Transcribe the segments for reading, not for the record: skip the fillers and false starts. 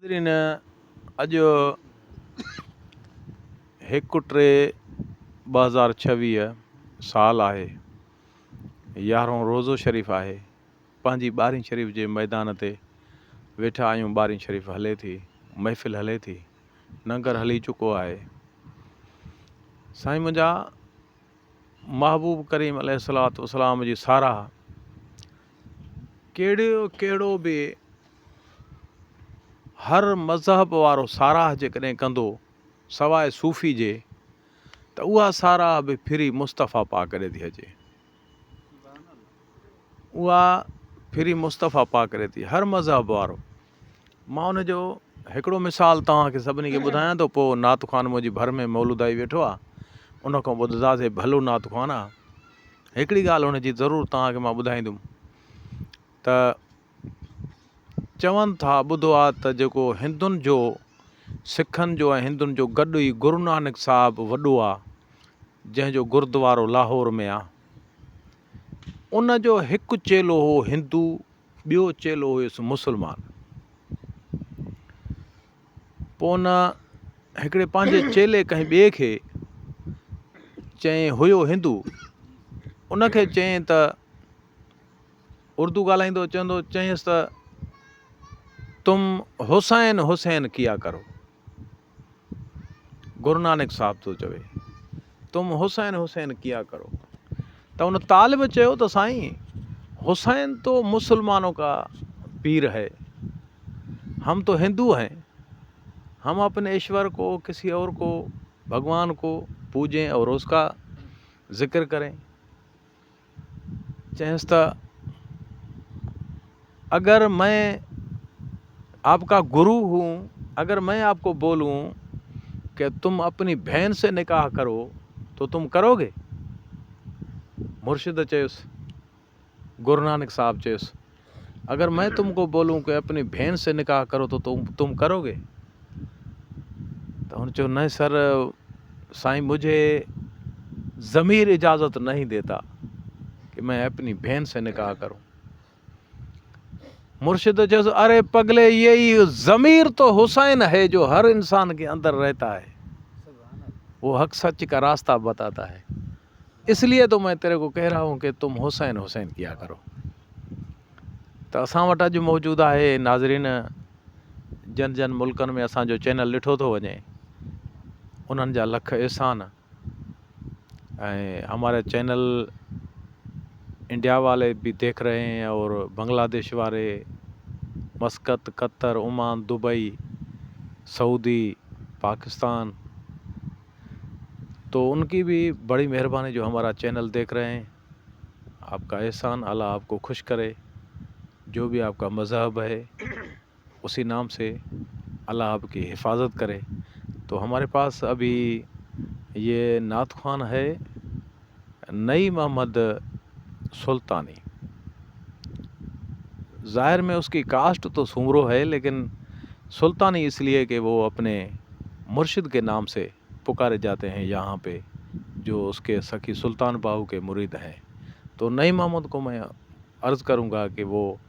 नाज़रीन, अॼु 1/3/2026 साल आहे। 11हों रोज़ो शरीफ़ आहे। पंहिंजी 12वीं शरीफ़ जे मैदान ते वेठा आहियूं। 12वीं शरीफ़ हले थी, महफ़िल हले थी, लंगर हली चुको आहे। साईं मुंहिंजा महबूब करीम अलैहिस्सलातु वस्सलाम जी साराह कहिड़ो बि हर मज़हब वारो साराह जेकॾहिं कंदो सवाइ सूफ़ी जे, त उहा साराह बि फिरी मुस्तफ़ा पाक ॾे थी अचे। उहा फिरी मुस्तफ़ा पाक ॾे थी, हर मज़हब वारो। मां उनजो हिकिड़ो मिसाल तव्हांखे सभिनी खे ॿुधायां थो, पोइ नात ख़ान मुंहिंजी भर में मौलूदाई वेठो आहे, उन खां ॿुधंदासीं भलो नात ख़ान आहे। हिकिड़ी ॻाल्हि हुनजी ज़रूरु तव्हांखे मां ॿुधाईंदुमि त चवनि था, ॿुधो आहे त जेको हिंदुनि जो, सिखनि जो ऐं हिंदुनि जो गॾु ई गुरू नानक साहिबु वॾो आहे, जंहिंजो गुरुद्वारो लाहौर में आहे। उन जो हिकु चेलो हो हिंदू, ॿियो चेलो हुयुसि मुस्लमान। पोइ उन हिकिड़े पंहिंजे चेले कंहिं ॿिए खे चई, हुयो हिंदू, उनखे चई त उर्दू ॻाल्हाईंदो, चयईंसि त तुम हुसैन हुसैन किया करो। गुरू नानक साहिब थो चवे, तुम हुसैन हुसैन किया करो। त उन तालिब चयो त साईं, हुसैन तो मुसलमानों का पीर है, हम तो हिंदू हैं, हम अपने ईश्वर को, किसी और को, भगवान को पूजें और उसका जिक्र करें। चयंस त अगर मैं आपका गुरु हूँ, अगर मैं आपको बोलूँ कि तुम अपनी बहन से निकाह करो तो तुम करोगे? मुर्शिद चयुसि, गुरु नानक साहब चयुसि, अगर मैं तुमको बोलूँ कि अपनी बहन से निकाह करो तो तुम करोगे? तो उन्होंने चयो, नहीं सर साईं, मुझे ज़मीर इजाज़त नहीं देता कि मैं अपनी बहन से निकाह करूं। मुर्शिद चयुसि, अरे पगले, यही ज़मीर तो हुसैन है जो हर इंसान के अंदर रहता है, वो हक सच का रास्ता बताता है, इसलिए तो मैं तेरे को कह रहा हूँ कि तुम हुसैन हुसैन किया करो। त असां वटि अॼु मौजूदु आहे नाज़रीन, जन जन मुल्कनि में असांजो चैनल ॾिठो थो वञे, उन्हनि जा लख एहसान। ऐं हमारे चैनल इंडिया वाले भी देख रहे हैं और बांग्लादेश वाले, मस्कत, Qatar, Oman, Dubai, Saudi, Pakistan, तो उनकी भी बड़ी मेहरबानी जो हमारा चैनल देख रहे हैं। आपका एहसान, अल्लाह आपको खुश करे। जो भी आपका मज़हब है उसी नाम से अल्लाह आपकी हिफाजत करे। तो हमारे पास अभी ये नात ख़ान है नई मोहम्मद सुल्तानी। ज़ाहिर में उसकी कास्ट तो सुमरो है, लेकिन सुल्तानी इसलिए कि वो अपने मुर्शिद के नाम से पुकारे जाते हैं यहाँ पे, जो उसके सखी सुल्तान बाहू के मुरीद हैं। तो नई मोहम्मद को मैं अर्ज़ करूँगा कि वो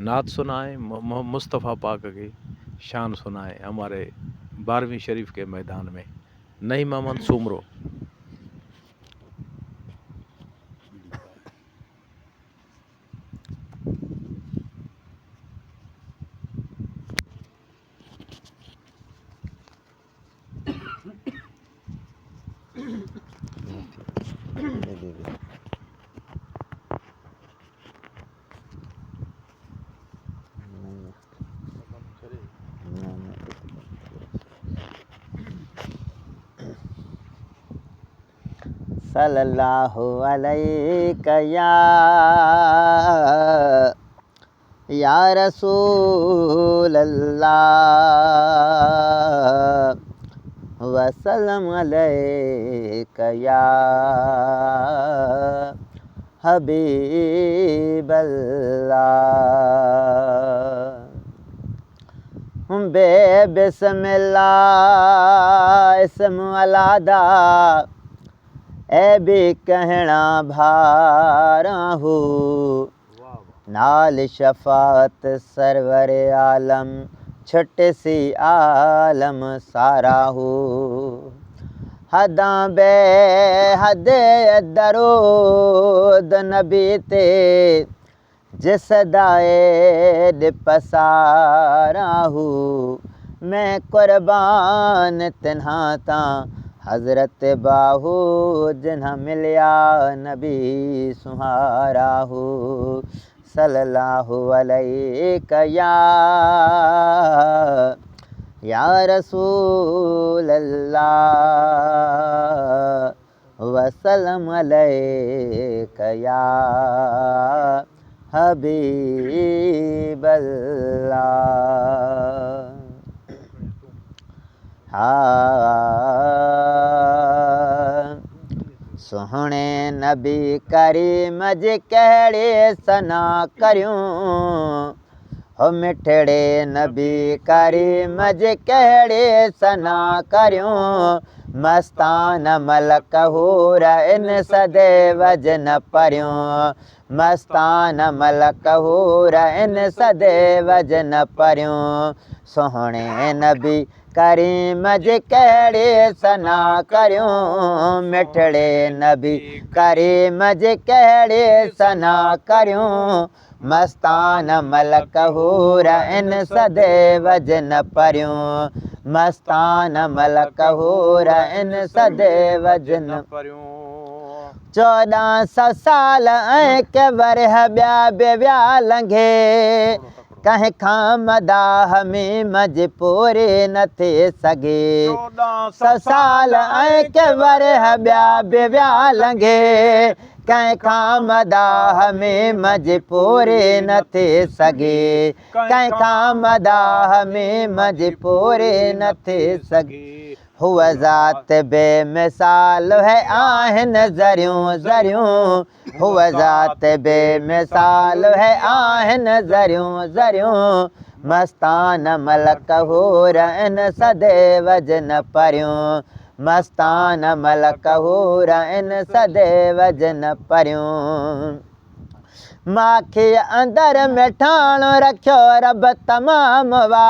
नात सुनाए, मुस्तफ़ा पाक की शान सुनाए हमारे 12वीं शरीफ के मैदान में। नई मोहम्मद सुमरो। सल्लल्लाहु अलैका या रसूल अल्लाह वसल्लम अलैका या हबीब अल्लाह। बे बिस्मिल्लाह इस्म अलादा ए भी कहना भारा हो, नाल शफात सरवर आलम छुट सी आलम सारा हो हदां बे हद दरूद नबी ते जिस दाए पसारा हो मैं कुर्बान तिन्हा ता हज़रत बाहू जिन्हा मिलिया नबी सुहारा हो सल्लल्लाहु अलैहि या रसूल अल्लाह वसल्लम अलैका या हबीब अल्लाह। सोहणे नबी करीम जी कहिड़े सना करियूं हो मिठड़े नबी करीम जी कहिड़े सना करियूं मस्तान मलक हूर इन सदे वजन परियूं मस्तान मलक हूर इन सदे वजन परियूं सोहणे नबी करीम जी कहिड़े सना करियूं मिठड़े नबी करीम जी कहिड़े सना करियूं मस्तान मलक हूर इन सदे वजन परियूं मस्तान मलक हूर इन सदे वजन परियूं 1400 साल ऐं के वरह ॿिया बि विया लंघे कंहिं खां मदाह में मज पूरे न थी सघे 1400 साल ऐं के वरह ॿिया बि विया लंघे कंहिं खां मदाह में मज पूरे न थी सघे कंहिं खां मदाह में मज पूरे न थी सघे हुआ ज़ात बेमिसाल है आहिन ज़रियूं ज़रियूं हुआ ज़ात बेमिसाल है आहिन ज़रियूं ज़रियूं मस्तान मलक हूर इन सदे वजन परियूं मस्तान मलक हूर इन सदे वजन परियूं माखे अंदर में ठाणो रखियो रब तमाम वा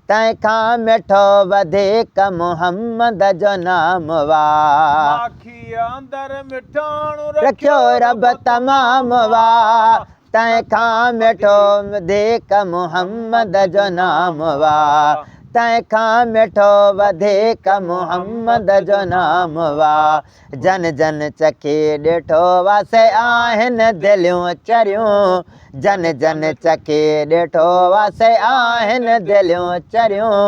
तंहिंखां मिठो वधीक मुहम्मद जो नाम वा अंदर में ठाणो रखियो रब तमाम वा तंहिंखां मिठो वधीक मुहम्मद जो नाम वा तंहिंखां मिठो वधीक मुहम्मद जो नाम वा जन जन चखे ॾिठो वासे आहिनि दिलियूं चरियूं जन जन चखे ॾिठो वासे आहिनि दिलियूं चरियूं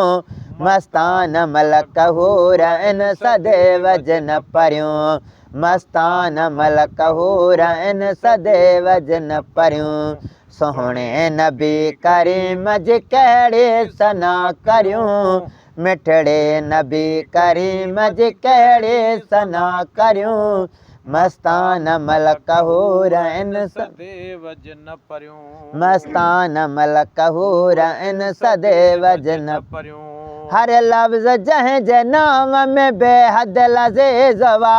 मस्तान मलक हूर इन सदे वजन परियूं मस्तान मलक हूर इन सदे वजन परियूं सोहणे नबी करीम जी कहिड़े सना करियूं मिठड़े नबी करीम जी कहिड़े सना करियूं मस्तान मलक हूर इन सदे वजन परियूं मस्तान मलक हूर इन सदे वजन परियूं हर लफ्ज़ जंहिं जे नाम में बेहद लज़ीज़ वा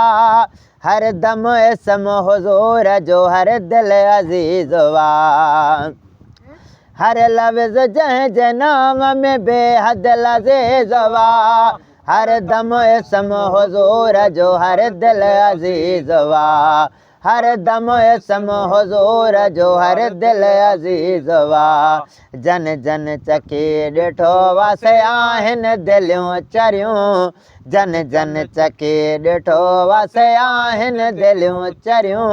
हर दम इसम हुज़ूर जो हर दिल अज़ीज़ वा हर लफ्ज़ जंहिं जे नाम में बेहद लज़ीज़ वा हर दम इसम हुज़ूर जो हर दिल अज़ीज़ वा हर दम इसम हुज़ूर जो हर दिल अज़ीज़ वा जन जन चखे ॾिठो वासे आहिनि दिलियूं चरियूं जन जन चखे ॾिठो वासे आहिनि दिलियूं चरियूं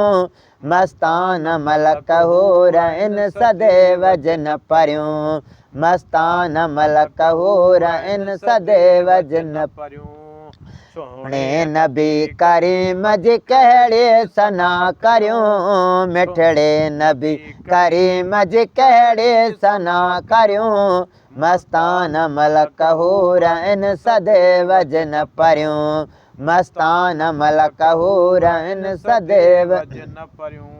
मस्तान मलक हूर इन सदे वजन परियूं मस्तान मलक हूर इन सदे वजन परियूं सोहणे नबी करीम जी कहिड़े सना करियूं मिठड़े नबी करीम जी कहिड़े सना करियूं मस्तान मलक हूर इन सदे वजन परियूं मस्तान मलक हूर इन सदे वजन परियूं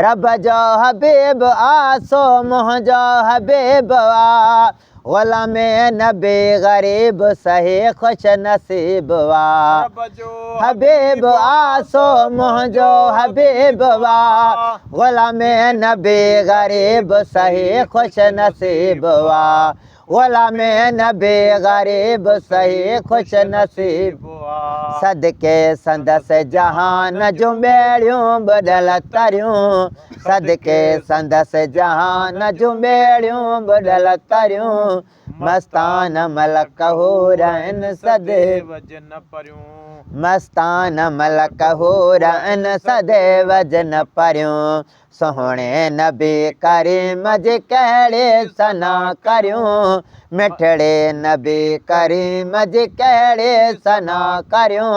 रब जो हबीब आसो मुंहिंजो हबीब आ ग़ुलाम नबी ग़रीब सही खुश नसीब वा हबीब आसो मुंहिंजो हबीब वा ग़ुलाम नबी ग़रीब सही खुश नसीब वा ग़ुलामे नबी ग़रीब सही खुश नसीब सदके संदसि जहान जूं ॿेड़ियूं ॿुॾल तरियूं सदके संदसि जहान जूं ॿेड़ियूं ॿुॾल तरियूं मस्तान मलक हूर आहिनि सदैव जिन परियूं मस्तान मलक हूर आहिनि सदैव जिन परियूं सोहणे नबी करीम जी कहिड़े सना करियूं मिठड़े नबी करीम जी कहिड़े सना करियूं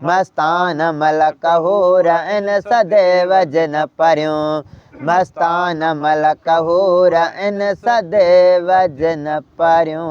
मस्तान मलक हूर आहिनि सदैव जिन परियूं मस्तान मलक हूर आहिनि सदैव जिन परियूं